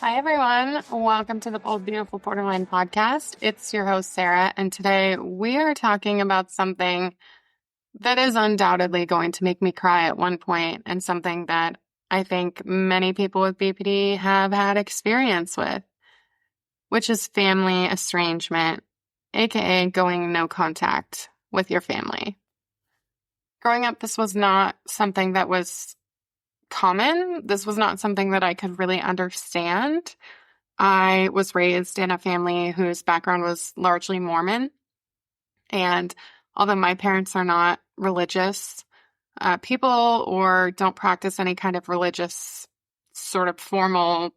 Hi, everyone. Welcome to the Bold, Beautiful Borderline podcast. It's your host, Sarah, and today we are talking about something that is undoubtedly going to make me cry at one point and something that I think many people with BPD have had experience with, which is family estrangement, aka going no contact with your family. Growing up, this was not something that was common. This was not something that I could really understand. I was raised in a family whose background was largely Mormon. And although my parents are not religious people or don't practice any kind of religious sort of formal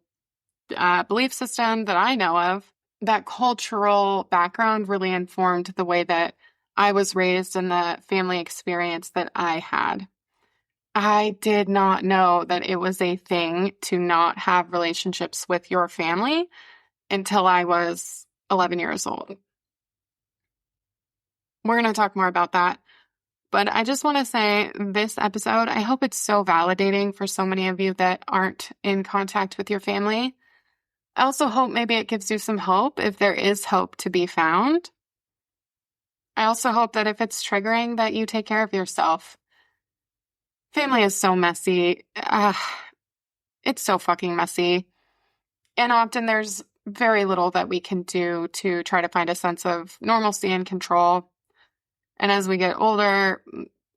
belief system that I know of, that cultural background really informed the way that I was raised and the family experience that I had. I did not know that it was a thing to not have relationships with your family until I was 11 years old. We're going to talk more about that. But I just want to say this episode, I hope it's so validating for so many of you that aren't in contact with your family. I also hope maybe it gives you some hope if there is hope to be found. I also hope that if it's triggering that you take care of yourself. Family is so messy. It's so fucking messy. And often there's very little that we can do to try to find a sense of normalcy and control. And as we get older,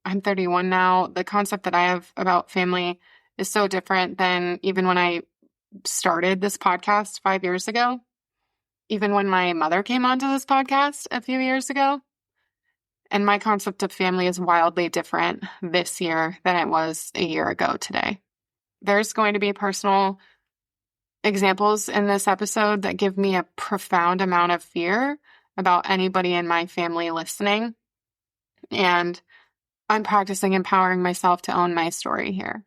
I'm 31 now, the concept that I have about family is so different than even when I started this podcast 5 years ago, even when my mother came onto this podcast a few years ago. And my concept of family is wildly different this year than it was a year ago today. There's going to be personal examples in this episode that give me a profound amount of fear about anybody in my family listening. And I'm practicing empowering myself to own my story here.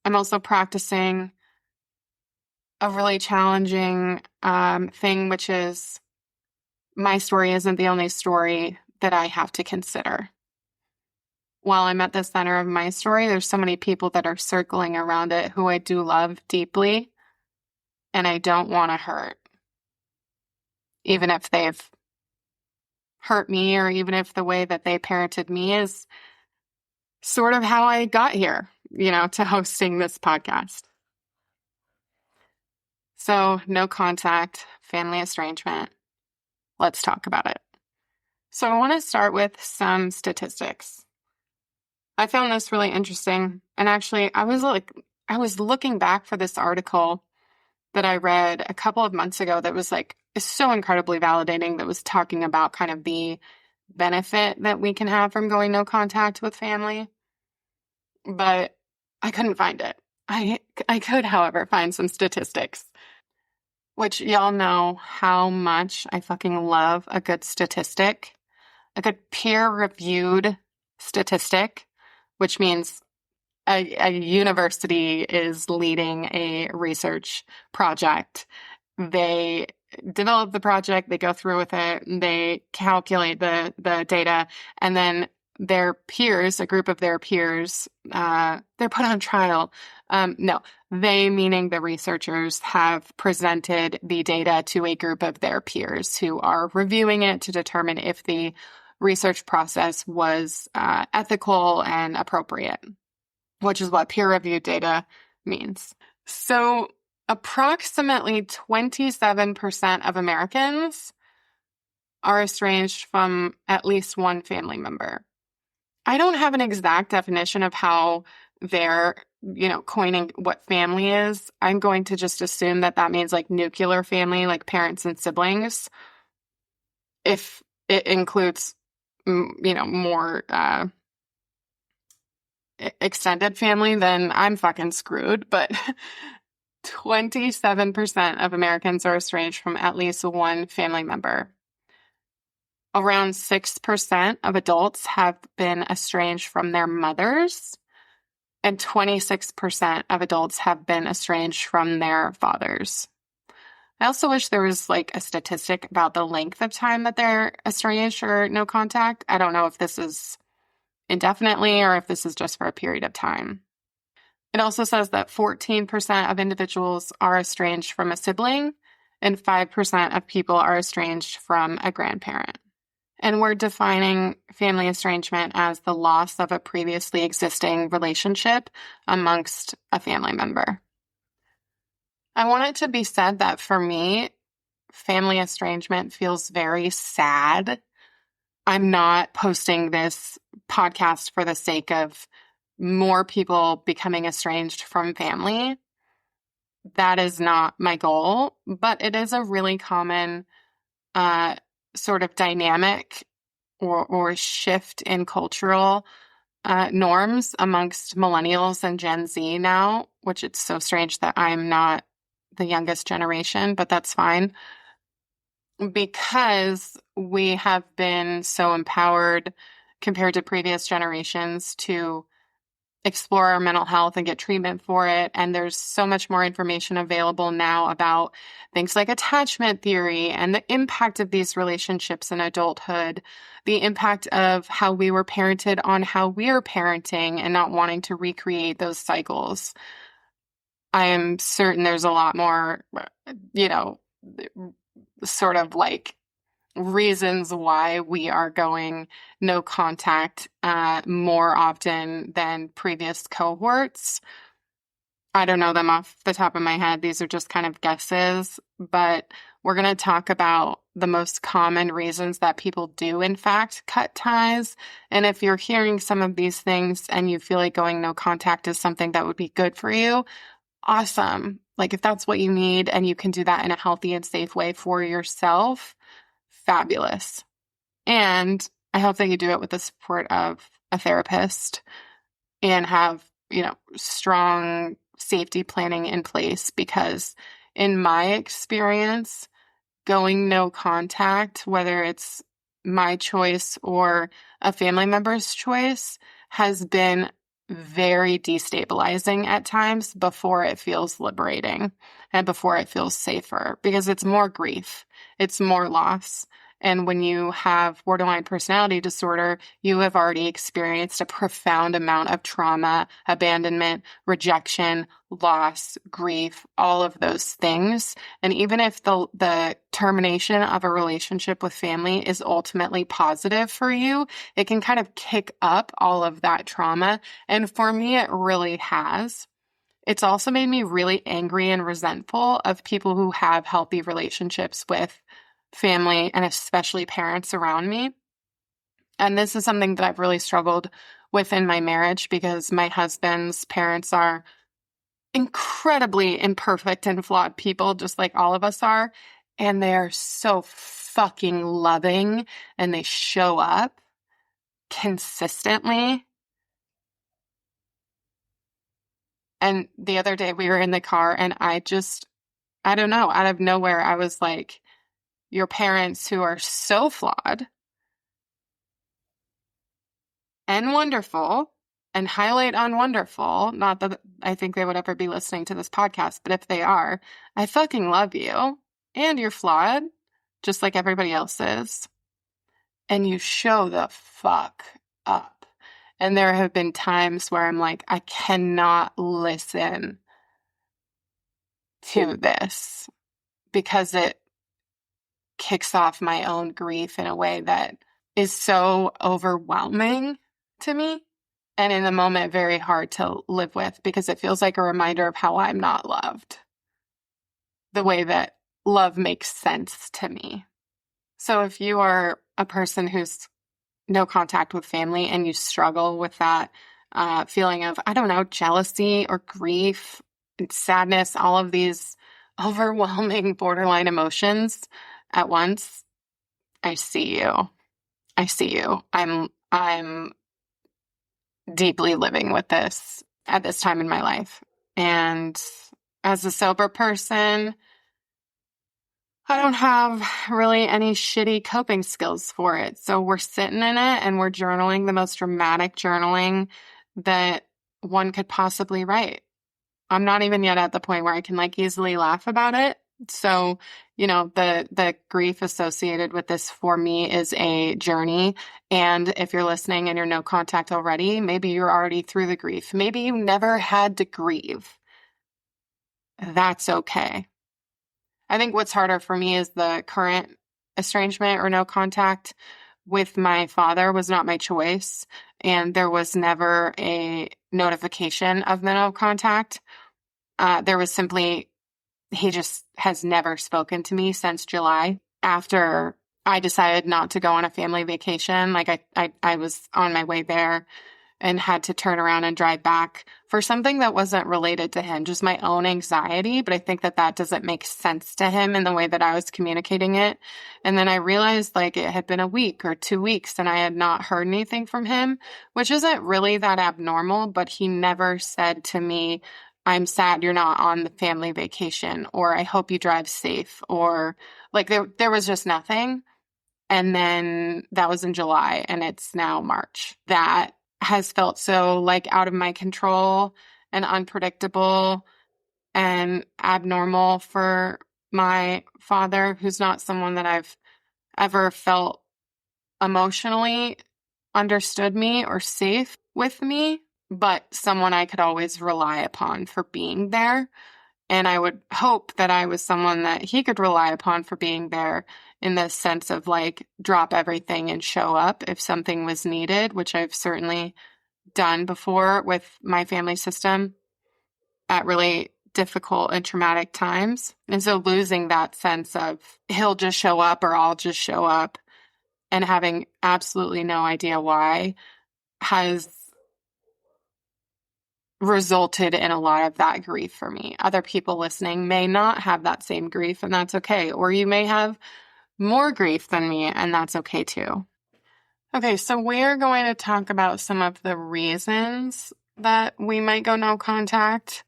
I'm also practicing a really challenging thing, which is my story isn't the only story that I have to consider. While I'm at the center of my story, there's so many people that are circling around it who I do love deeply, and I don't want to hurt. Even if they've hurt me, or even if the way that they parented me is sort of how I got here, to hosting this podcast. So, no contact, family estrangement. Let's talk about it. So I want to start with some statistics. I found this really interesting. And actually, I was looking back for this article that I read a couple of months ago that was so incredibly validating, that was talking about kind of the benefit that we can have from going no contact with family. But I couldn't find it. I could, however, find some statistics, which y'all know how much I fucking love a good statistic. A good peer-reviewed statistic, which means a university is leading a research project. They develop the project, they go through with it, they calculate the data, and then their peers, a group of their peers, they're put on trial. They, meaning the researchers, have presented the data to a group of their peers who are reviewing it to determine if the research process was ethical and appropriate, which is what peer-reviewed data means. So approximately 27% of Americans are estranged from at least one family member. I don't have an exact definition of how they're, coining what family is. I'm going to just assume that means like nuclear family, like parents and siblings. If it includes more extended family, then I'm fucking screwed. But 27% of Americans are estranged from at least one family member. Around 6% of adults have been estranged from their mothers, and 26% of adults have been estranged from their fathers. I also wish there was a statistic about the length of time that they're estranged or no contact. I don't know if this is indefinitely or if this is just for a period of time. It also says that 14% of individuals are estranged from a sibling and 5% of people are estranged from a grandparent. And we're defining family estrangement as the loss of a previously existing relationship amongst a family member. I want it to be said that for me, family estrangement feels very sad. I'm not posting this podcast for the sake of more people becoming estranged from family. That is not my goal, but it is a really common sort of dynamic or shift in cultural norms amongst millennials and Gen Z now, which it's so strange that I'm not the youngest generation, but that's fine. Because we have been so empowered compared to previous generations to explore our mental health and get treatment for it. And there's so much more information available now about things like attachment theory and the impact of these relationships in adulthood, the impact of how we were parented on how we're parenting and not wanting to recreate those cycles. I am certain there's a lot more, sort of like reasons why we are going no contact more often than previous cohorts. I don't know them off the top of my head. These are just kind of guesses, but we're going to talk about the most common reasons that people do, in fact, cut ties. And if you're hearing some of these things and you feel like going no contact is something that would be good for you, awesome. Like if that's what you need and you can do that in a healthy and safe way for yourself, fabulous. And I hope that you do it with the support of a therapist and have, strong safety planning in place, because in my experience, going no contact, whether it's my choice or a family member's choice, has been very destabilizing at times before it feels liberating and before it feels safer, because it's more grief, it's more loss. And when you have borderline personality disorder, you have already experienced a profound amount of trauma, abandonment, rejection, loss, grief, all of those things. And even if the termination of a relationship with family is ultimately positive for you, it can kind of kick up all of that trauma. And for me, it really has. It's also made me really angry and resentful of people who have healthy relationships with family and especially parents around me. And this is something that I've really struggled with in my marriage, because my husband's parents are incredibly imperfect and flawed people, just like all of us are. And they are so fucking loving and they show up consistently. And the other day we were in the car and I don't know, out of nowhere, I was like, your parents who are so flawed and wonderful, and highlight on wonderful, not that I think they would ever be listening to this podcast, but if they are, I fucking love you. And you're flawed, just like everybody else is. And you show the fuck up. And there have been times where I'm like, I cannot listen to this because it kicks off my own grief in a way that is so overwhelming to me. And in the moment, very hard to live with, because it feels like a reminder of how I'm not loved, the way that love makes sense to me. So if you are a person who's no contact with family and you struggle with that feeling of, I don't know, jealousy or grief and sadness, all of these overwhelming borderline emotions at once, I see you. I see you. I'm deeply living with this at this time in my life. And as a sober person, I don't have really any shitty coping skills for it. So we're sitting in it and we're journaling the most dramatic journaling that one could possibly write. I'm not even yet at the point where I can like easily laugh about it. So The grief associated with this for me is a journey. And if you're listening and you're no contact already, maybe you're already through the grief. Maybe you never had to grieve. That's okay. I think what's harder for me is the current estrangement or no contact with my father was not my choice. And there was never a notification of the no contact. There was simply, he just has never spoken to me since July after I decided not to go on a family vacation. Like I was on my way there and had to turn around and drive back for something that wasn't related to him, just my own anxiety. But I think that doesn't make sense to him in the way that I was communicating it. And then I realized like it had been a week or 2 weeks and I had not heard anything from him, which isn't really that abnormal, but he never said to me, I'm sad you're not on the family vacation, or I hope you drive safe, or like there was just nothing. And then that was in July and it's now March. That has felt so like out of my control and unpredictable and abnormal for my father, who's not someone that I've ever felt emotionally understood me or safe with me, but someone I could always rely upon for being there. And I would hope that I was someone that he could rely upon for being there in the sense of like drop everything and show up if something was needed, which I've certainly done before with my family system at really difficult and traumatic times. And so losing that sense of he'll just show up or I'll just show up and having absolutely no idea why has resulted in a lot of that grief for me. Other people listening may not have that same grief, and that's okay. Or you may have more grief than me, and that's okay too. Okay, so we're going to talk about some of the reasons that we might go no contact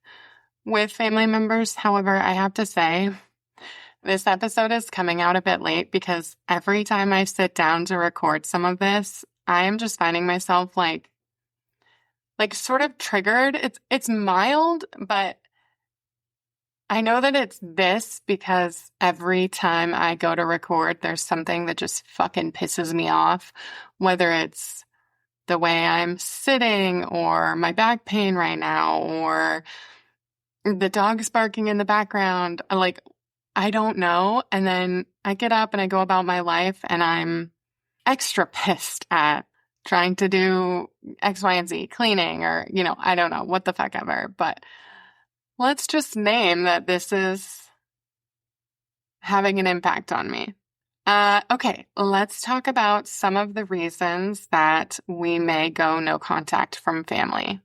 with family members. However, I have to say, this episode is coming out a bit late because every time I sit down to record some of this, I am just finding myself like sort of triggered. It's mild, but I know that it's this because every time I go to record, there's something that just fucking pisses me off, whether it's the way I'm sitting or my back pain right now or the dog's barking in the background. Like, I don't know. And then I get up and I go about my life and I'm extra pissed at trying to do X, Y, and Z, cleaning or, I don't know, what the fuck ever. But let's just name that this is having an impact on me. Okay, let's talk about some of the reasons that we may go no contact from family.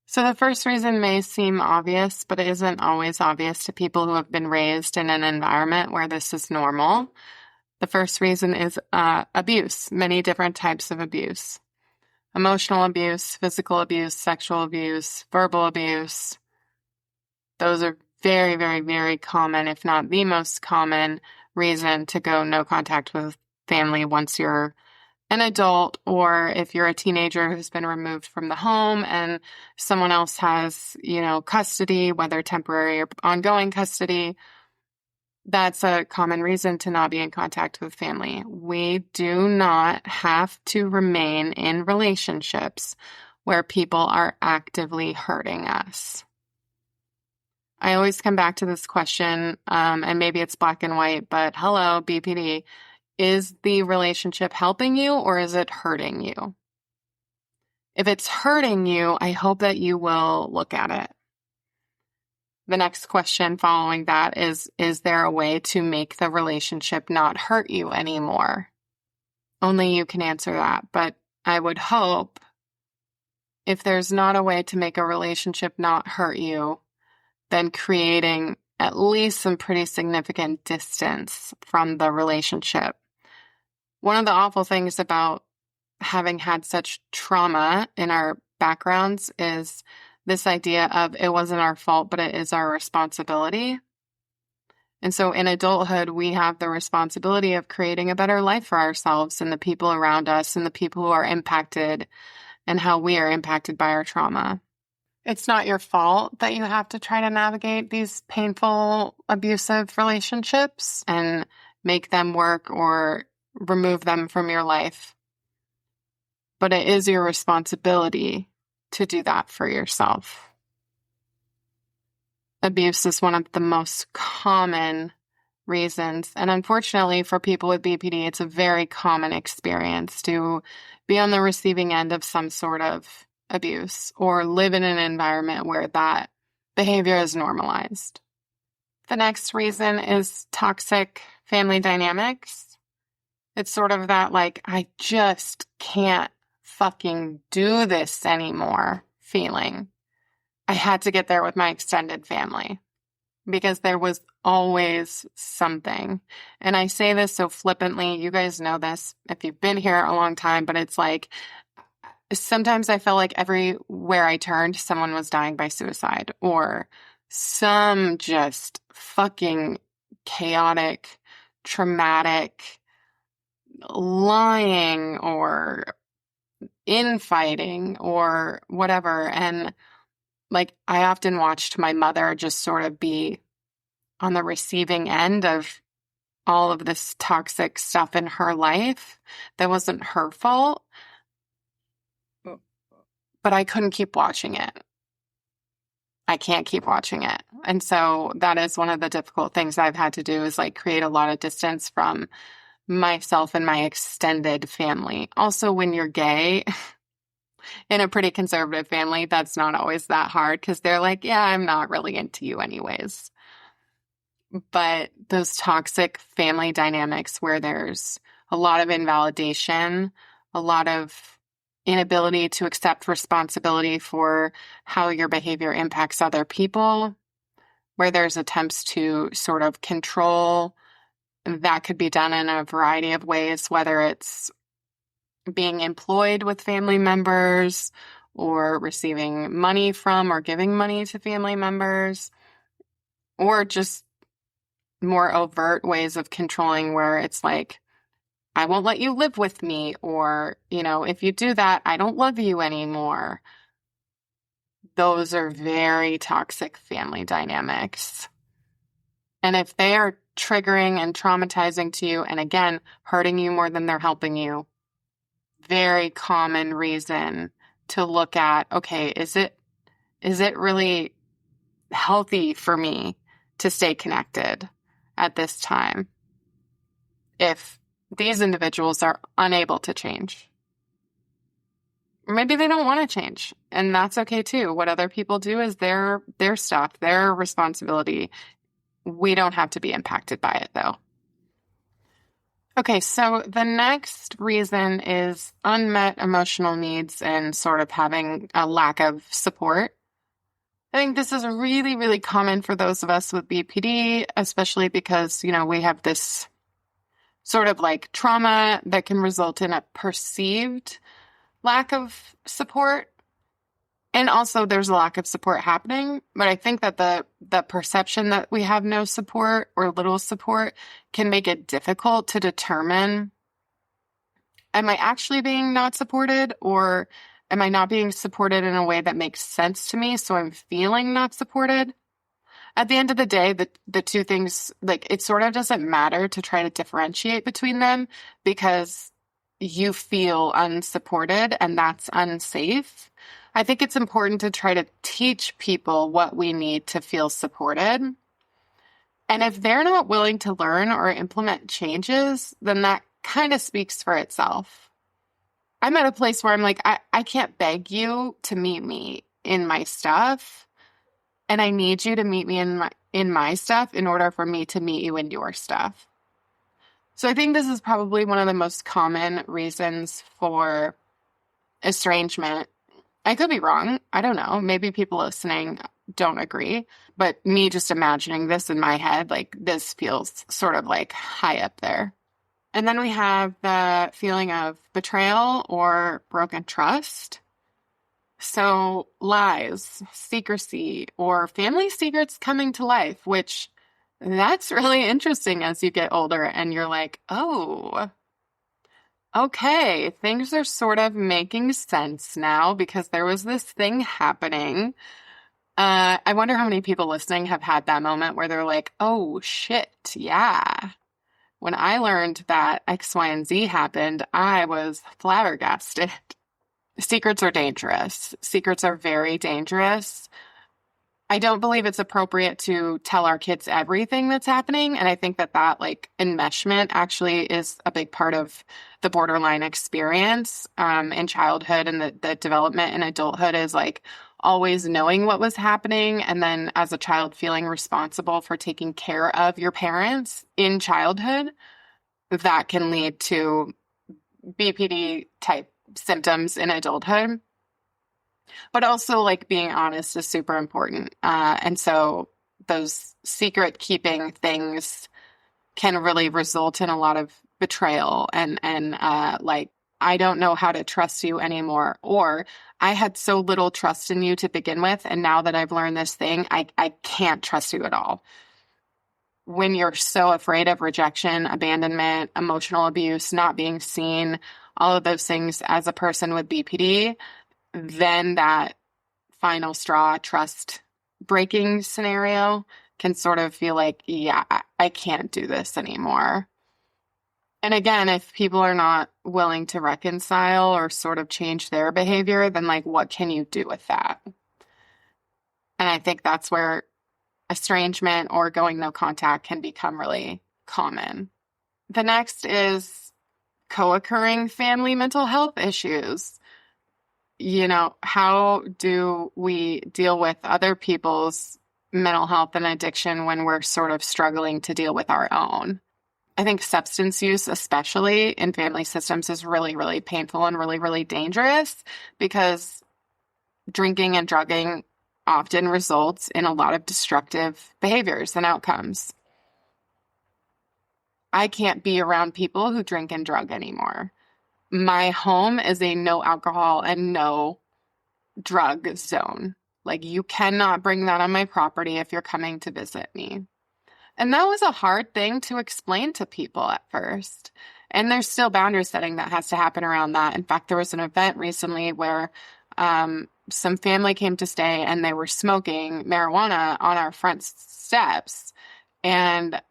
So the first reason may seem obvious, but it isn't always obvious to people who have been raised in an environment where this is normal. The first reason is abuse, many different types of abuse. Emotional abuse, physical abuse, sexual abuse, verbal abuse. Those are very, very, very common, if not the most common reason to go no contact with family once you're an adult, or if you're a teenager who's been removed from the home and someone else has, custody, whether temporary or ongoing custody. That's a common reason to not be in contact with family. We do not have to remain in relationships where people are actively hurting us. I always come back to this question, and maybe it's black and white, but hello, BPD. Is the relationship helping you or is it hurting you? If it's hurting you, I hope that you will look at it. The next question following that is there a way to make the relationship not hurt you anymore? Only you can answer that, but I would hope if there's not a way to make a relationship not hurt you, then creating at least some pretty significant distance from the relationship. One of the awful things about having had such trauma in our backgrounds is this idea of it wasn't our fault, but it is our responsibility. And so in adulthood, we have the responsibility of creating a better life for ourselves and the people around us and the people who are impacted and how we are impacted by our trauma. It's not your fault that you have to try to navigate these painful, abusive relationships and make them work or remove them from your life. But it is your responsibility to do that for yourself. Abuse is one of the most common reasons. And unfortunately, for people with BPD, it's a very common experience to be on the receiving end of some sort of abuse or live in an environment where that behavior is normalized. The next reason is toxic family dynamics. It's sort of that, like, I just can't fucking do this anymore feeling. I had to get there with my extended family because there was always something. And I say this so flippantly. You guys know this if you've been here a long time, but it's like sometimes I felt like everywhere I turned, someone was dying by suicide or some just fucking chaotic, traumatic, lying or infighting or whatever. And like, I often watched my mother just sort of be on the receiving end of all of this toxic stuff in her life that wasn't her fault, but I couldn't keep watching it. I can't keep watching it. And so that is one of the difficult things I've had to do is like create a lot of distance from myself and my extended family. Also, when you're gay in a pretty conservative family, that's not always that hard because they're like, yeah, I'm not really into you anyways. But those toxic family dynamics where there's a lot of invalidation, a lot of inability to accept responsibility for how your behavior impacts other people, where there's attempts to sort of control, that could be done in a variety of ways, whether it's being employed with family members or receiving money from or giving money to family members, or just more overt ways of controlling where it's like, I won't let you live with me, or, you know, if you do that, I don't love you anymore. Those are very toxic family dynamics. And if they are triggering and traumatizing to you, and again, hurting you more than they're helping you, very common reason to look at, okay, is it really healthy for me to stay connected at this time if these individuals are unable to change? Maybe they don't want to change, and that's okay too. What other people do is their stuff, their responsibility. We don't have to be impacted by it, though. Okay, so the next reason is unmet emotional needs and sort of having a lack of support. I think this is really, really common for those of us with BPD, especially because, you know, we have this sort of like trauma that can result in a perceived lack of support. And also there's a lack of support happening. But I think that the perception that we have no support or little support can make it difficult to determine, am I actually being not supported, or am I not being supported in a way that makes sense to me, so I'm feeling not supported? At the end of the day, the two things, like, it sort of doesn't matter to try to differentiate between them because you feel unsupported and that's unsafe. I think it's important to try to teach people what we need to feel supported. And if they're not willing to learn or implement changes, then that kind of speaks for itself. I'm at a place where I'm like, I can't beg you to meet me in my stuff. And I need you to meet me in my stuff in order for me to meet you in your stuff. So I think this is probably one of the most common reasons for estrangement. I could be wrong. I don't know. Maybe people listening don't agree. But me just imagining this in my head, like, this feels sort of like high up there. And then we have the feeling of betrayal or broken trust. So lies, secrecy, or family secrets coming to life, which that's really interesting as you get older and you're like, oh, Okay, things are sort of making sense now because there was this thing happening. I wonder how many people listening have had that moment where they're like, oh shit, yeah. When I learned that X, Y, and Z happened, I was flabbergasted. Secrets are dangerous. Secrets are very dangerous. I don't believe it's appropriate to tell our kids everything that's happening. And I think that like enmeshment actually is a big part of the borderline experience in childhood, and the development in adulthood is like always knowing what was happening. And then as a child, feeling responsible for taking care of your parents in childhood, that can lead to BPD type symptoms in adulthood. But also, like, being honest is super important. And so those secret keeping things can really result in a lot of betrayal and like, I don't know how to trust you anymore. Or I had so little trust in you to begin with. And now that I've learned this thing, I can't trust you at all. When you're so afraid of rejection, abandonment, emotional abuse, not being seen, all of those things as a person with BPD, then that final straw trust breaking scenario can sort of feel like, yeah, I can't do this anymore. And again, if people are not willing to reconcile or sort of change their behavior, then like, what can you do with that? And I think that's where estrangement or going no contact can become really common. The next is co-occurring family mental health issues. You know, how do we deal with other people's mental health and addiction when we're sort of struggling to deal with our own? I think substance use, especially in family systems, is really, really painful and really, really dangerous because drinking and drugging often results in a lot of destructive behaviors and outcomes. I can't be around people who drink and drug anymore. My home is a no alcohol and no drug zone. Like, you cannot bring that on my property if you're coming to visit me. And that was a hard thing to explain to people at first. And there's still boundary setting that has to happen around that. In fact, there was an event recently where some family came to stay and they were smoking marijuana on our front steps. And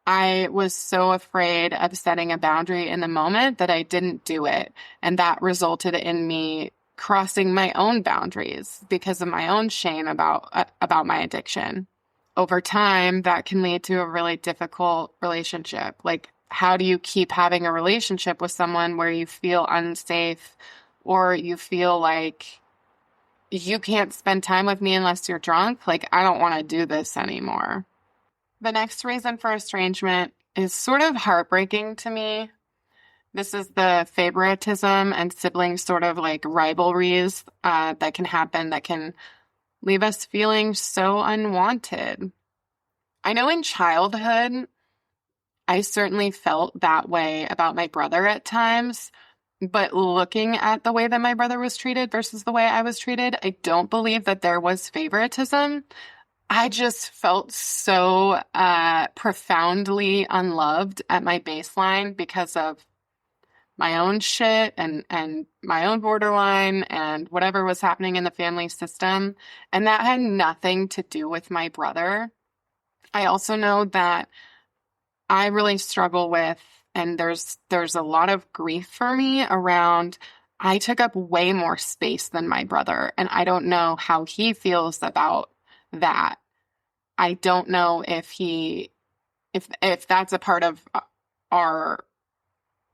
I was so afraid of setting a boundary in the moment that I didn't do it. And that resulted in me crossing my own boundaries because of my own shame about my addiction. Over time, that can lead to a really difficult relationship. Like, how do you keep having a relationship with someone where you feel unsafe or you feel like you can't spend time with me unless you're drunk? Like, I don't want to do this anymore. The next reason for estrangement is sort of heartbreaking to me. This is the favoritism and sibling sort of like rivalries that can happen that can leave us feeling so unwanted. I know in childhood, I certainly felt that way about my brother at times, but looking at the way that my brother was treated versus the way I was treated, I don't believe that there was favoritism. I just felt so profoundly unloved at my baseline because of my own shit and my own borderline and whatever was happening in the family system. And that had nothing to do with my brother. I also know that I really struggle with, and there's a lot of grief for me around, I took up way more space than my brother, and I don't know how he feels about that. I don't know if that's a part of our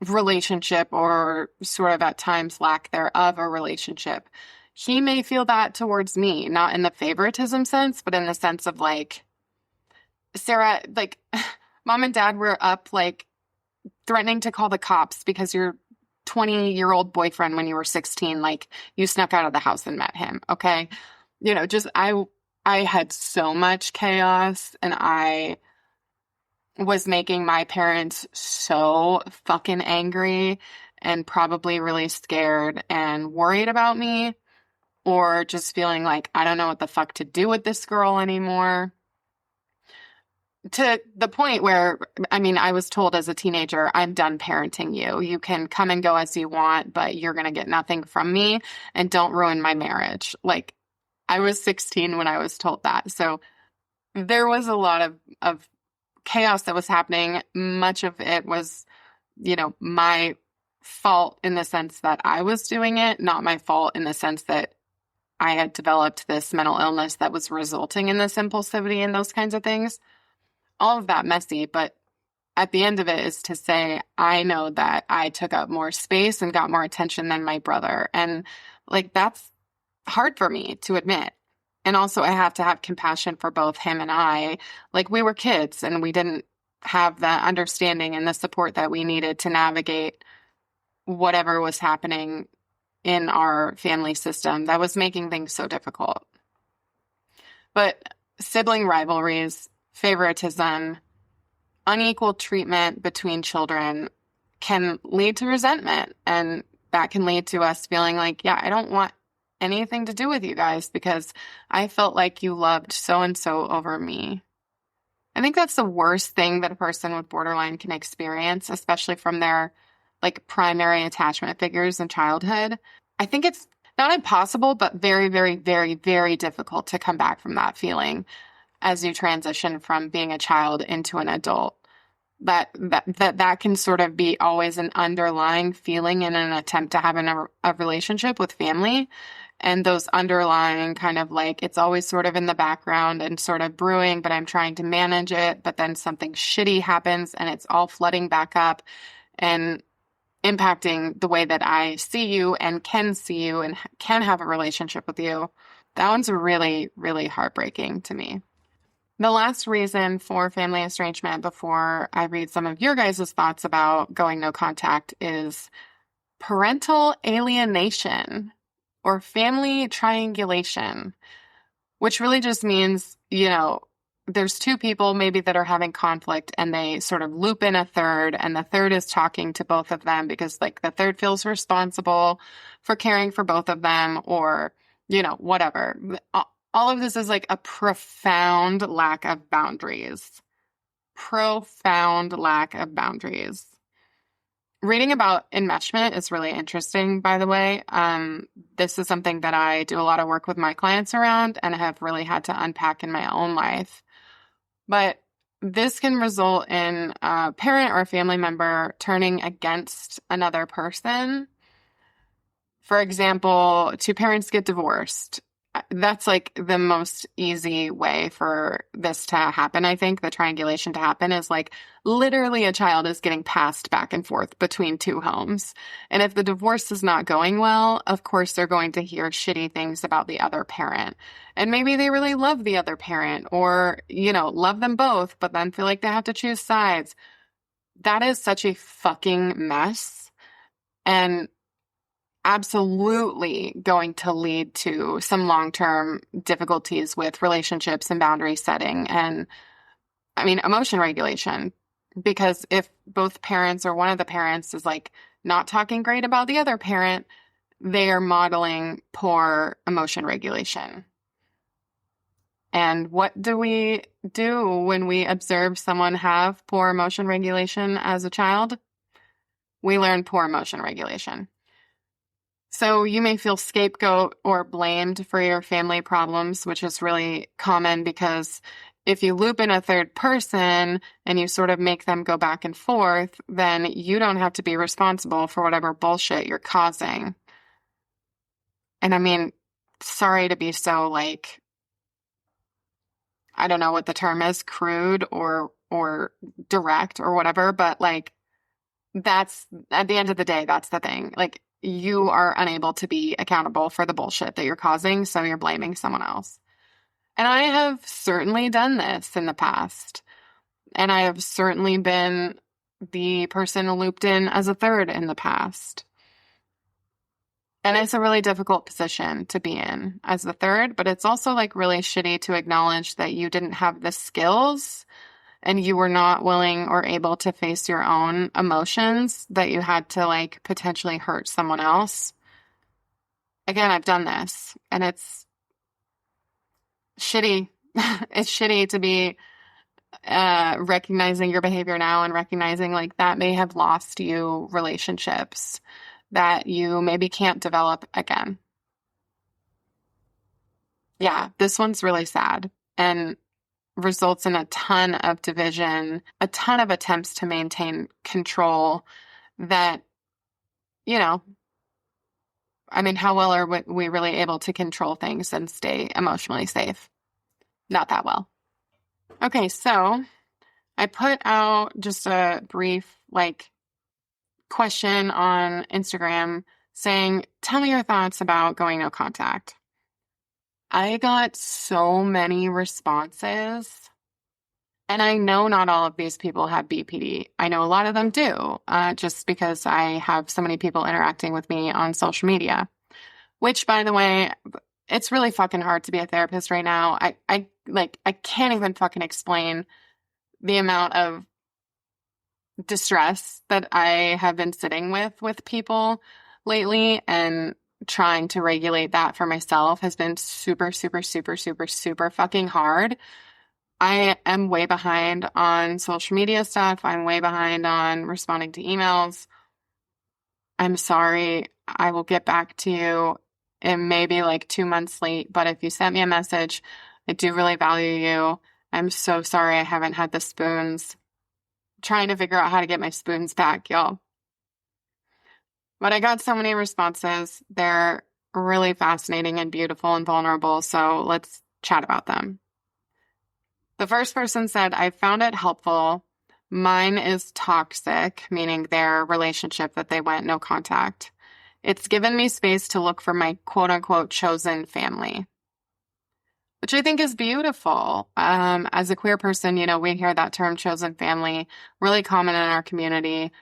relationship or sort of at times lack thereof a relationship. He may feel that towards me, not in the favoritism sense, but in the sense of like, Sarah, like, mom and dad were up like threatening to call the cops because your 20-year-old boyfriend when you were 16, like, you snuck out of the house and met him. Okay. You know, just I had so much chaos and I was making my parents so fucking angry and probably really scared and worried about me, or just feeling like I don't know what the fuck to do with this girl anymore. to the point where, I mean, I was told as a teenager, I'm done parenting you. You can come and go as you want, but you're going to get nothing from me, and don't ruin my marriage. Like, I was 16 when I was told that. So there was a lot of chaos that was happening. Much of it was, my fault in the sense that I was doing it, not my fault in the sense that I had developed this mental illness that was resulting in this impulsivity and those kinds of things. All of that messy, but at the end of it is to say, I know that I took up more space and got more attention than my brother. And like, that's hard for me to admit. And also, I have to have compassion for both him and I. Like, we were kids and we didn't have the understanding and the support that we needed to navigate whatever was happening in our family system that was making things so difficult. But sibling rivalries, favoritism, unequal treatment between children can lead to resentment. And that can lead to us feeling like, yeah, I don't want anything to do with you guys because I felt like you loved so-and-so over me. I think that's the worst thing that a person with borderline can experience, especially from their like primary attachment figures in childhood. I think it's not impossible, but very, very, very, very difficult to come back from that feeling as you transition from being a child into an adult. That can sort of be always an underlying feeling in an attempt to have a relationship with family. And those underlying kind of like, it's always sort of in the background and sort of brewing, but I'm trying to manage it. But then something shitty happens and it's all flooding back up and impacting the way that I see you and can see you and can have a relationship with you. That one's really, really heartbreaking to me. The last reason for family estrangement before I read some of your guys' thoughts about going no contact is parental alienation or family triangulation, which really just means, there's two people maybe that are having conflict and they sort of loop in a third, and the third is talking to both of them because like the third feels responsible for caring for both of them or, whatever. All of this is like a profound lack of boundaries. Profound lack of boundaries. Reading about enmeshment is really interesting, by the way. This is something that I do a lot of work with my clients around and have really had to unpack in my own life. But this can result in a parent or a family member turning against another person. For example, two parents get divorced. That's like the most easy way for this to happen. I think the triangulation to happen is like literally a child is getting passed back and forth between two homes. And if the divorce is not going well, of course, they're going to hear shitty things about the other parent. And maybe they really love the other parent or, love them both, but then feel like they have to choose sides. That is such a fucking mess. And absolutely going to lead to some long-term difficulties with relationships and boundary setting and, emotion regulation. Because if both parents or one of the parents is like not talking great about the other parent, they are modeling poor emotion regulation. And what do we do when we observe someone have poor emotion regulation as a child? We learn poor emotion regulation. So you may feel scapegoat or blamed for your family problems, which is really common because if you loop in a third person and you sort of make them go back and forth, then you don't have to be responsible for whatever bullshit you're causing. And sorry to be so like, I don't know what the term is, crude or direct or whatever, but like that's at the end of the day, that's the thing. Like, you are unable to be accountable for the bullshit that you're causing, so you're blaming someone else. And I have certainly done this in the past. And I have certainly been the person looped in as a third in the past. And it's a really difficult position to be in as the third, but it's also like really shitty to acknowledge that you didn't have the skills and you were not willing or able to face your own emotions, that you had to like potentially hurt someone else. Again, I've done this and it's shitty. It's shitty to be recognizing your behavior now and recognizing like that may have lost you relationships that you maybe can't develop again. Yeah, this one's really sad and results in a ton of division, a ton of attempts to maintain control that, you know, I mean, how well are we really able to control things and stay emotionally safe? Not that well. Okay, so I put out just a brief question on Instagram saying, tell me your thoughts about going no contact. I got so many responses. And I know not all of these people have BPD. I know a lot of them do, just because I have so many people interacting with me on social media. Which, by the way, it's really fucking hard to be a therapist right now. I can't even fucking explain the amount of distress that I have been sitting with people lately, and trying to regulate that for myself has been super, super, super, super, super fucking hard. I am way behind on social media stuff. I'm way behind on responding to emails. I'm sorry. I will get back to you. It may be like 2 months late, but if you sent me a message, I do really value you. I'm so sorry I haven't had the spoons. I'm trying to figure out how to get my spoons back, y'all. But I got so many responses. They're really fascinating and beautiful and vulnerable, so let's chat about them. The first person said, I found it helpful. Mine is toxic, meaning their relationship that they went no contact. It's given me space to look for my quote-unquote chosen family, which I think is beautiful. As a queer person, we hear that term chosen family, really common in our community.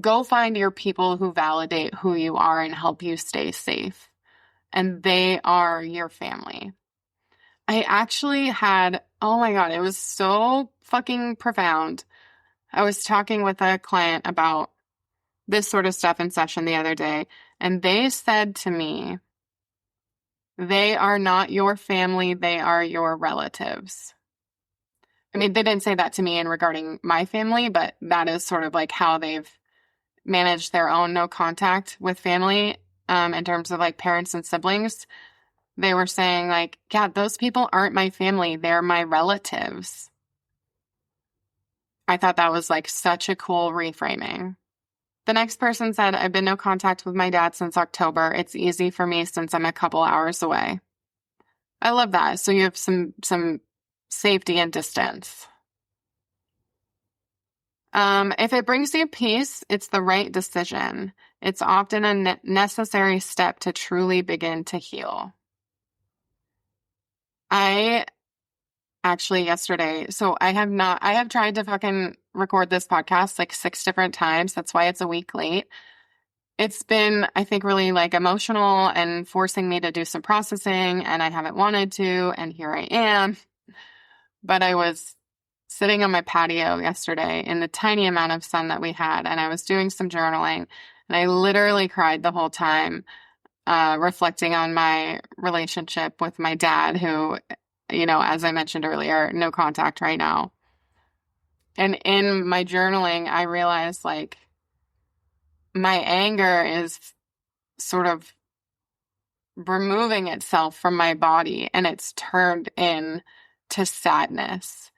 Go find your people who validate who you are and help you stay safe. And they are your family. I actually had, oh my God, it was so fucking profound. I was talking with a client about this sort of stuff in session the other day, and they said to me, they are not your family, they are your relatives. I mean, they didn't say that to me in regarding my family, but that is sort of like how they've managed their own no contact with family, in terms of like parents and siblings. They were saying like, yeah, those people aren't my family. They're my relatives. I thought that was like such a cool reframing. The next person said, I've been no contact with my dad since October. It's easy for me since I'm a couple hours away. I love that. So you have some safety and distance. If it brings you peace, it's the right decision. It's often a necessary step to truly begin to heal. I actually yesterday, so I have tried to fucking record this podcast like 6 different times. That's why it's a week late. It's been, I think, really like emotional and forcing me to do some processing, and I haven't wanted to, and here I am. But I was sitting on my patio yesterday in the tiny amount of sun that we had, and I was doing some journaling, and I literally cried the whole time, reflecting on my relationship with my dad, who, as I mentioned earlier, no contact right now. And in my journaling, I realized like my anger is sort of removing itself from my body, and it's turned into sadness.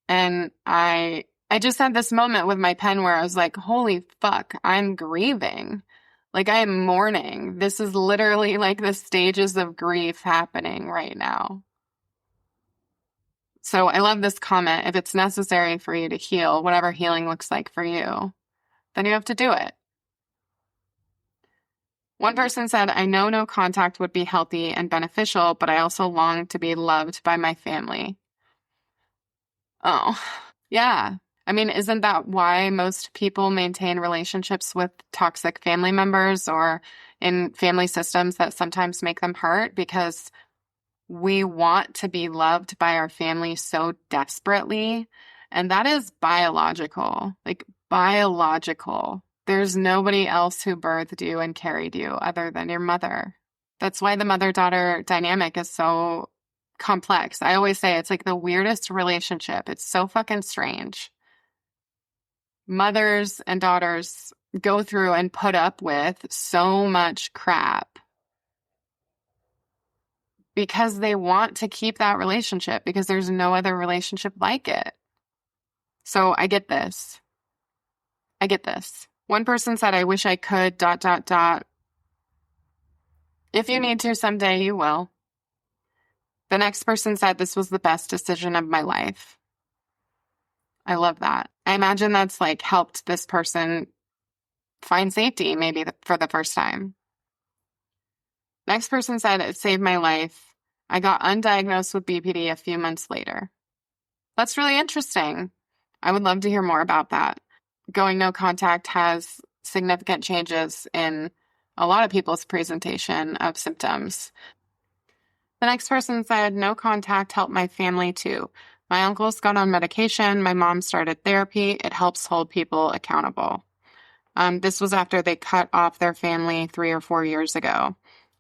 And I just had this moment with my pen where I was like, holy fuck, I'm grieving. Like, I am mourning. This is literally like the stages of grief happening right now. So I love this comment. If it's necessary for you to heal, whatever healing looks like for you, then you have to do it. One person said, I know no contact would be healthy and beneficial, but I also long to be loved by my family. Oh, yeah. I mean, isn't that why most people maintain relationships with toxic family members or in family systems that sometimes make them hurt? Because we want to be loved by our family so desperately. And that is biological, like biological. There's nobody else who birthed you and carried you other than your mother. That's why the mother-daughter dynamic is so complex. I always say it's like the weirdest relationship. It's so fucking strange. Mothers and daughters go through and put up with so much crap because they want to keep that relationship because there's no other relationship like it. So I get this. One person said, I wish I could, ... If you need to someday, you will. The next person said, this was the best decision of my life. I love that. I imagine that's like helped this person find safety maybe for the first time. Next person said, it saved my life. I got undiagnosed with BPD a few months later. That's really interesting. I would love to hear more about that. Going no contact has significant changes in a lot of people's presentation of symptoms. The next person said, no contact helped my family too. My uncles got on medication. My mom started therapy. It helps hold people accountable. This was after they cut off their family 3 or 4 years ago.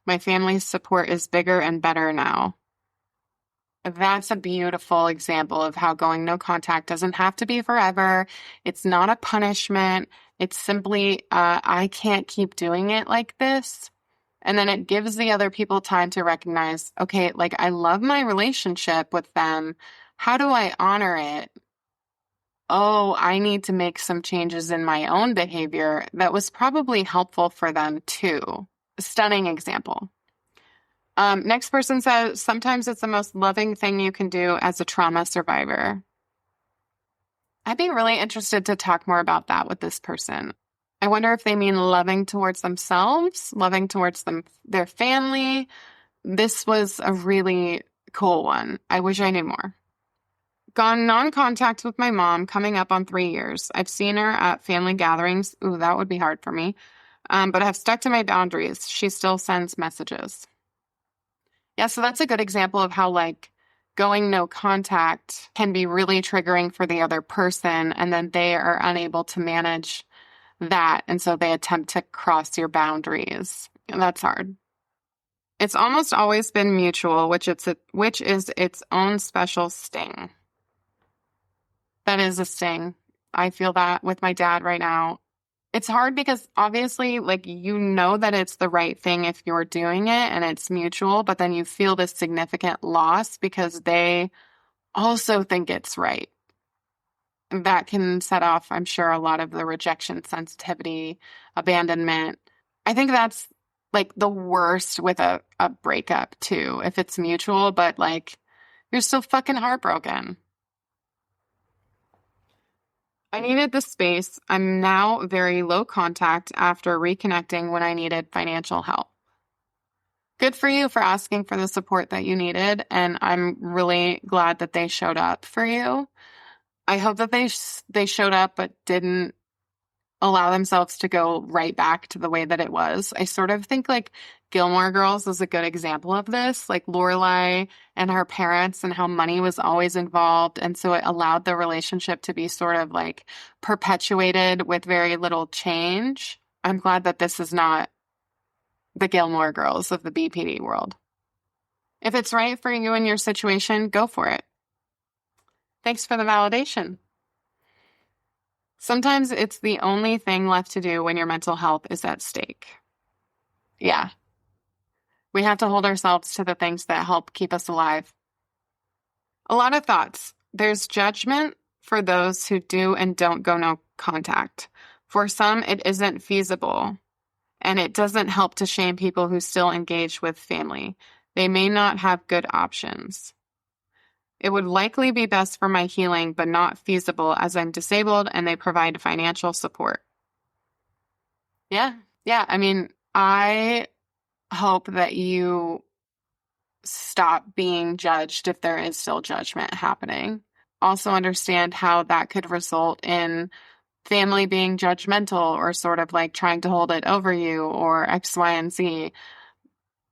My family's support is bigger and better now. That's a beautiful example of how going no contact doesn't have to be forever. It's not a punishment. It's simply, I can't keep doing it like this. And then it gives the other people time to recognize, okay, like I love my relationship with them. How do I honor it? Oh, I need to make some changes in my own behavior that was probably helpful for them too. Stunning example. Next person says, sometimes it's the most loving thing you can do as a trauma survivor. I'd be really interested to talk more about that with this person. I wonder if they mean loving towards themselves, loving towards their family. This was a really cool one. I wish I knew more. Gone non-contact with my mom, coming up on 3 years. I've seen her at family gatherings. Ooh, that would be hard for me. But I've stuck to my boundaries. She still sends messages. Yeah, so that's a good example of how like going no contact can be really triggering for the other person, and then they are unable to manage that, and so they attempt to cross your boundaries. And that's hard. It's almost always been mutual, which is its own special sting. That is a sting. I feel that with my dad right now. It's hard because obviously, like, you know that it's the right thing if you're doing it and it's mutual, but then you feel this significant loss because they also think it's right. That can set off, I'm sure, a lot of the rejection sensitivity, abandonment. I think that's like the worst with a breakup too, if it's mutual, but like you're still fucking heartbroken. I needed the space. I'm now very low contact after reconnecting when I needed financial help. Good for you for asking for the support that you needed, and I'm really glad that they showed up for you. I hope that they showed up but didn't allow themselves to go right back to the way that it was. I sort of think like Gilmore Girls is a good example of this, like Lorelai and her parents and how money was always involved. And so it allowed the relationship to be sort of like perpetuated with very little change. I'm glad that this is not the Gilmore Girls of the BPD world. If it's right for you and your situation, go for it. Thanks for the validation. Sometimes it's the only thing left to do when your mental health is at stake. Yeah. We have to hold ourselves to the things that help keep us alive. A lot of thoughts. There's judgment for those who do and don't go no contact. For some, it isn't feasible, and it doesn't help to shame people who still engage with family. They may not have good options. It would likely be best for my healing, but not feasible as I'm disabled and they provide financial support. Yeah. I mean, I hope that you stop being judged if there is still judgment happening. Also understand how that could result in family being judgmental or sort of like trying to hold it over you or X, Y, and Z.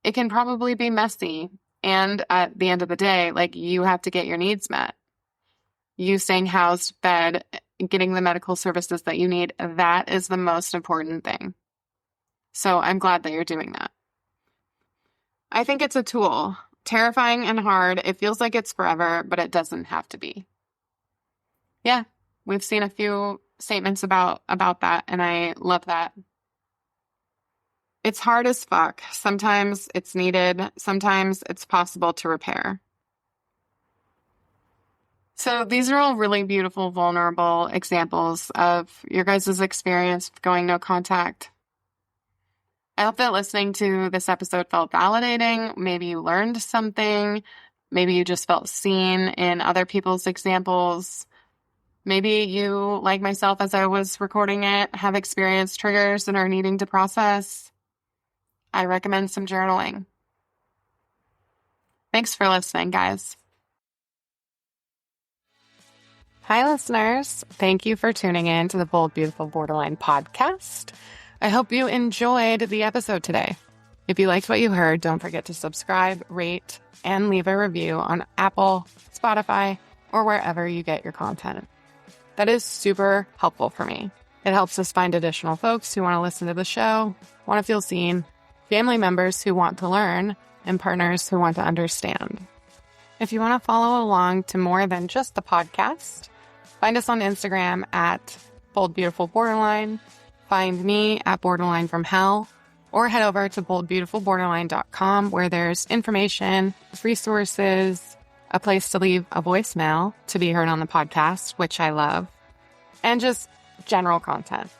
It can probably be messy. And at the end of the day, like, you have to get your needs met. You staying housed, fed, getting the medical services that you need, that is the most important thing. So I'm glad that you're doing that. I think it's a tool. Terrifying and hard. It feels like it's forever, but it doesn't have to be. Yeah, we've seen a few statements about that, and I love that. It's hard as fuck. Sometimes it's needed. Sometimes it's possible to repair. So these are all really beautiful, vulnerable examples of your guys' experience with going no contact. I hope that listening to this episode felt validating. Maybe you learned something. Maybe you just felt seen in other people's examples. Maybe you, like myself as I was recording it, have experienced triggers and are needing to process. I recommend some journaling. Thanks for listening, guys. Hi, listeners. Thank you for tuning in to the Bold, Beautiful Borderline podcast. I hope you enjoyed the episode today. If you liked what you heard, don't forget to subscribe, rate, and leave a review on Apple, Spotify, or wherever you get your content. That is super helpful for me. It helps us find additional folks who want to listen to the show, want to feel seen, family members who want to learn, and partners who want to understand. If you want to follow along to more than just the podcast, find us on Instagram at Bold Beautiful Borderline, find me at Borderline from Hell, or head over to boldbeautifulborderline.com where there's information, resources, a place to leave a voicemail to be heard on the podcast, which I love, and just general content.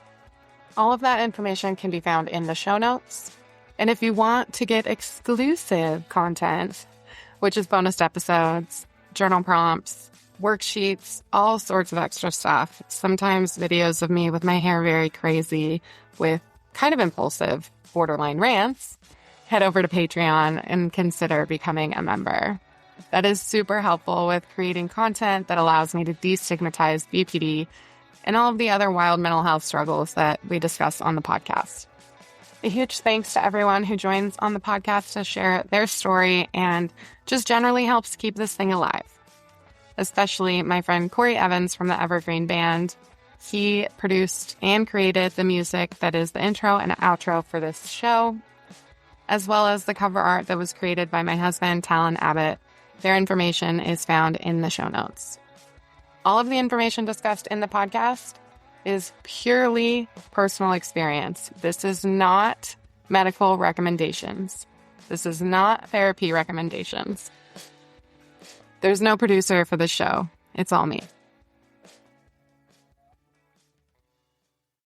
All of that information can be found in the show notes. And if you want to get exclusive content, which is bonus episodes, journal prompts, worksheets, all sorts of extra stuff, sometimes videos of me with my hair very crazy, with kind of impulsive borderline rants, head over to Patreon and consider becoming a member. That is super helpful with creating content that allows me to destigmatize BPD and all of the other wild mental health struggles that we discuss on the podcast. A huge thanks to everyone who joins on the podcast to share their story and just generally helps keep this thing alive. Especially my friend Corey Evans from the Evergreen Band. He produced and created the music that is the intro and outro for this show, as well as the cover art that was created by my husband, Talon Abbott. Their information is found in the show notes. All of the information discussed in the podcast is purely personal experience. This is not medical recommendations. This is not therapy recommendations. There's no producer for the show. It's all me.